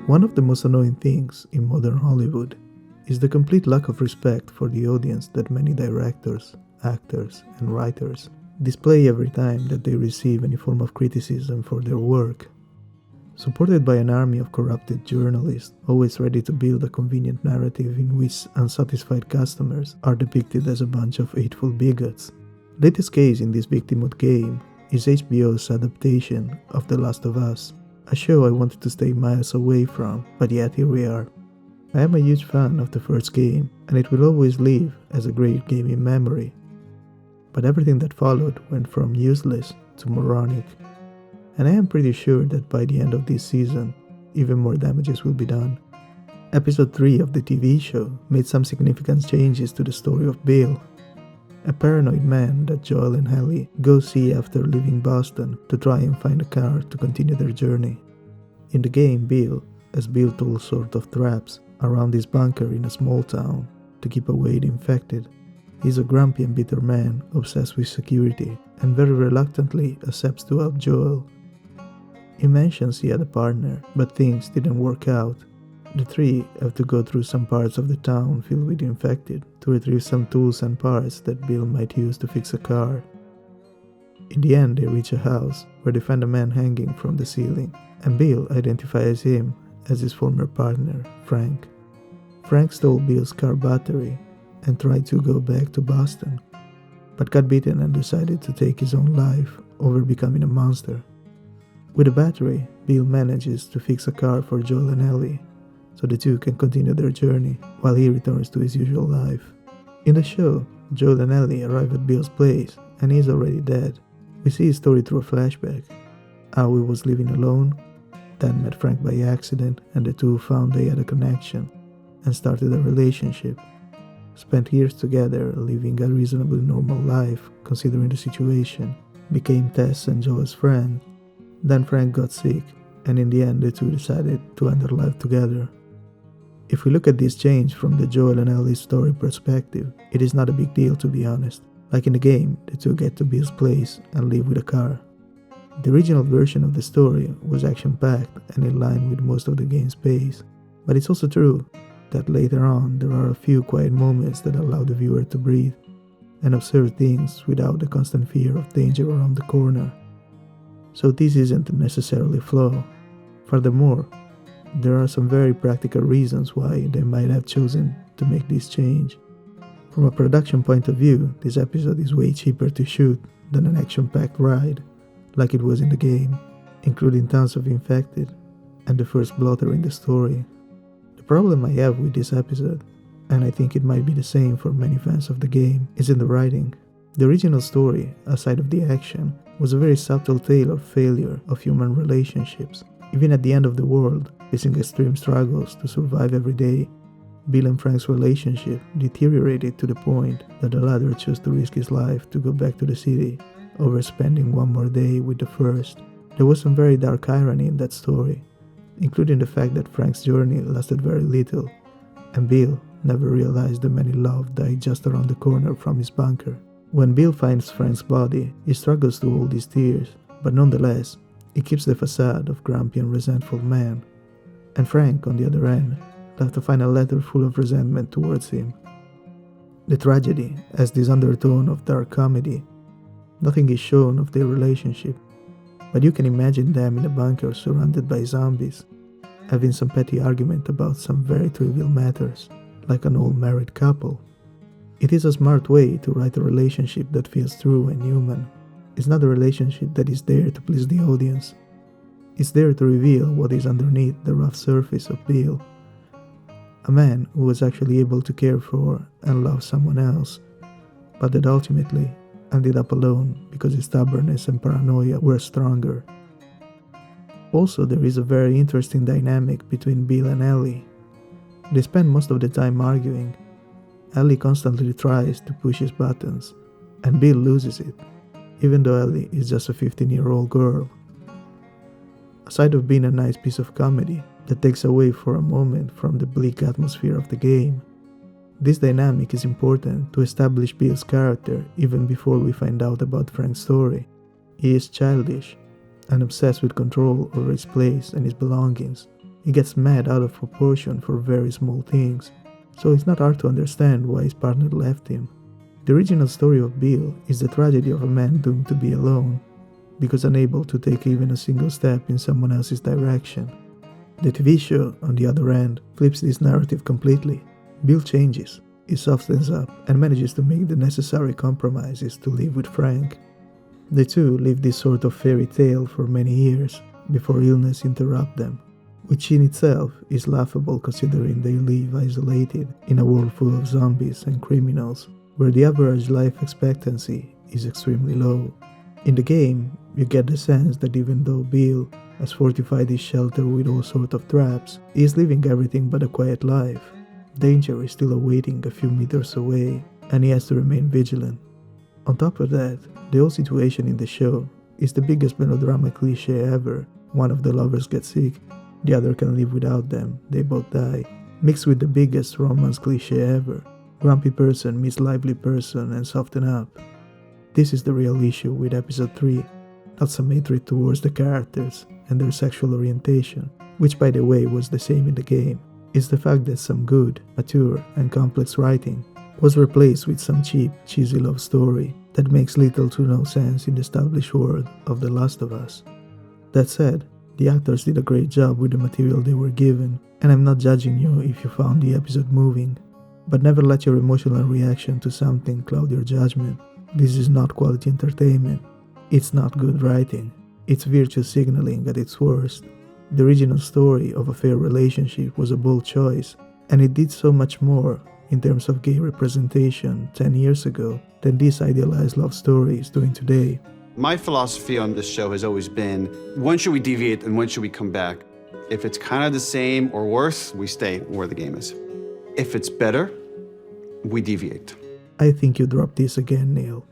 One of the most annoying things in modern Hollywood is the complete lack of respect for the audience that many directors, actors, and writers display every time that they receive any form of criticism for their work. Supported by an army of corrupted journalists, always ready to build a convenient narrative in which unsatisfied customers are depicted as a bunch of hateful bigots. Latest case in this victim mode game is HBO's adaptation of The Last of Us, a show I wanted to stay miles away from, but yet here we are. I am a huge fan of the first game, and it will always live as a great game in memory. But everything that followed went from useless to moronic. And I am pretty sure that by the end of this season, even more damages will be done. Episode 3 of the TV show made some significant changes to the story of Bill, a paranoid man that Joel and Ellie go see after leaving Boston to try and find a car to continue their journey. In the game, Bill has built all sorts of traps around his bunker in a small town to keep away the infected. He's a grumpy and bitter man obsessed with security and very reluctantly accepts to help Joel. He mentions he had a partner, but things didn't work out. The three have to go through some parts of the town filled with infected to retrieve some tools and parts that Bill might use to fix a car. In the end, they reach a house where they find a man hanging from the ceiling, and Bill identifies him as his former partner, Frank. Frank stole Bill's car battery and tried to go back to Boston, but got beaten and decided to take his own life over becoming a monster. With a battery, Bill manages to fix a car for Joel and Ellie, so the two can continue their journey while he returns to his usual life. In the show, Joel and Ellie arrive at Bill's place and he's already dead. We see his story through a flashback, how he was living alone, then met Frank by accident and the two found they had a connection and started a relationship. Spent years together living a reasonably normal life considering the situation, became Tess and Joel's friend. Then Frank got sick, and in the end the two decided to end their life together. If we look at this change from the Joel and Ellie's story perspective, it is not a big deal to be honest. Like in the game, the two get to Bill's place and live with a car. The original version of the story was action-packed and in line with most of the game's pace, but it's also true that later on there are a few quiet moments that allow the viewer to breathe and observe things without the constant fear of danger around the corner. So this isn't necessarily a flaw. Furthermore, there are some very practical reasons why they might have chosen to make this change. From a production point of view, this episode is way cheaper to shoot than an action-packed ride, like it was in the game, including tons of infected and the first blotter in the story. The problem I have with this episode, and I think it might be the same for many fans of the game, is in the writing. The original story, aside of the action, was a very subtle tale of failure of human relationships. Even at the end of the world, facing extreme struggles to survive every day, Bill and Frank's relationship deteriorated to the point that the latter chose to risk his life to go back to the city over spending one more day with the first. There was some very dark irony in that story, including the fact that Frank's journey lasted very little, and Bill never realized the many love died just around the corner from his bunker. When Bill finds Frank's body, he struggles to hold his tears, but nonetheless, he keeps the facade of grumpy and resentful man. And Frank, on the other end, left a final letter full of resentment towards him. The tragedy has this undertone of dark comedy. Nothing is shown of their relationship, but you can imagine them in a bunker surrounded by zombies, having some petty argument about some very trivial matters, like an old married couple. It is a smart way to write a relationship that feels true and human. It's not a relationship that is there to please the audience. It's there to reveal what is underneath the rough surface of Bill. A man who was actually able to care for and love someone else, but that ultimately ended up alone because his stubbornness and paranoia were stronger. Also, there is a very interesting dynamic between Bill and Ellie. They spend most of the time arguing. Ellie constantly tries to push his buttons, and Bill loses it, even though Ellie is just a 15-year-old girl. Aside of being a nice piece of comedy that takes away for a moment from the bleak atmosphere of the game, this dynamic is important to establish Bill's character even before we find out about Frank's story. He is childish and obsessed with control over his place and his belongings. He gets mad out of proportion for very small things, so it's not hard to understand why his partner left him. The original story of Bill is the tragedy of a man doomed to be alone, because unable to take even a single step in someone else's direction. The TV show, on the other hand, flips this narrative completely. Bill changes, he softens up, and manages to make the necessary compromises to live with Frank. The two live this sort of fairy tale for many years, before illness interrupts them, which in itself is laughable considering they live isolated in a world full of zombies and criminals, where the average life expectancy is extremely low. In the game, you get the sense that even though Bill has fortified his shelter with all sorts of traps, he is living everything but a quiet life. Danger is still awaiting a few meters away, and he has to remain vigilant. On top of that, the whole situation in the show is the biggest melodrama cliche ever. One of the lovers gets sick, the other can live without them, they both die, mixed with the biggest romance cliche ever. Grumpy person meets lively person and soften up. This is the real issue with episode 3, not some hatred towards the characters and their sexual orientation, which by the way was the same in the game. It's the fact that some good, mature, and complex writing was replaced with some cheap, cheesy love story that makes little to no sense in the established world of The Last of Us. That said, the actors did a great job with the material they were given, and I'm not judging you if you found the episode moving, but never let your emotional reaction to something cloud your judgment. This is not quality entertainment. It's not good writing. It's virtue signaling at its worst. The original story of a fair relationship was a bold choice, and it did so much more in terms of gay representation 10 years ago than this idealized love story is doing today. My philosophy on this show has always been, when should we deviate and when should we come back? If it's kind of the same or worse, we stay where the game is. If it's better, we deviate. I think you dropped this again, Neil.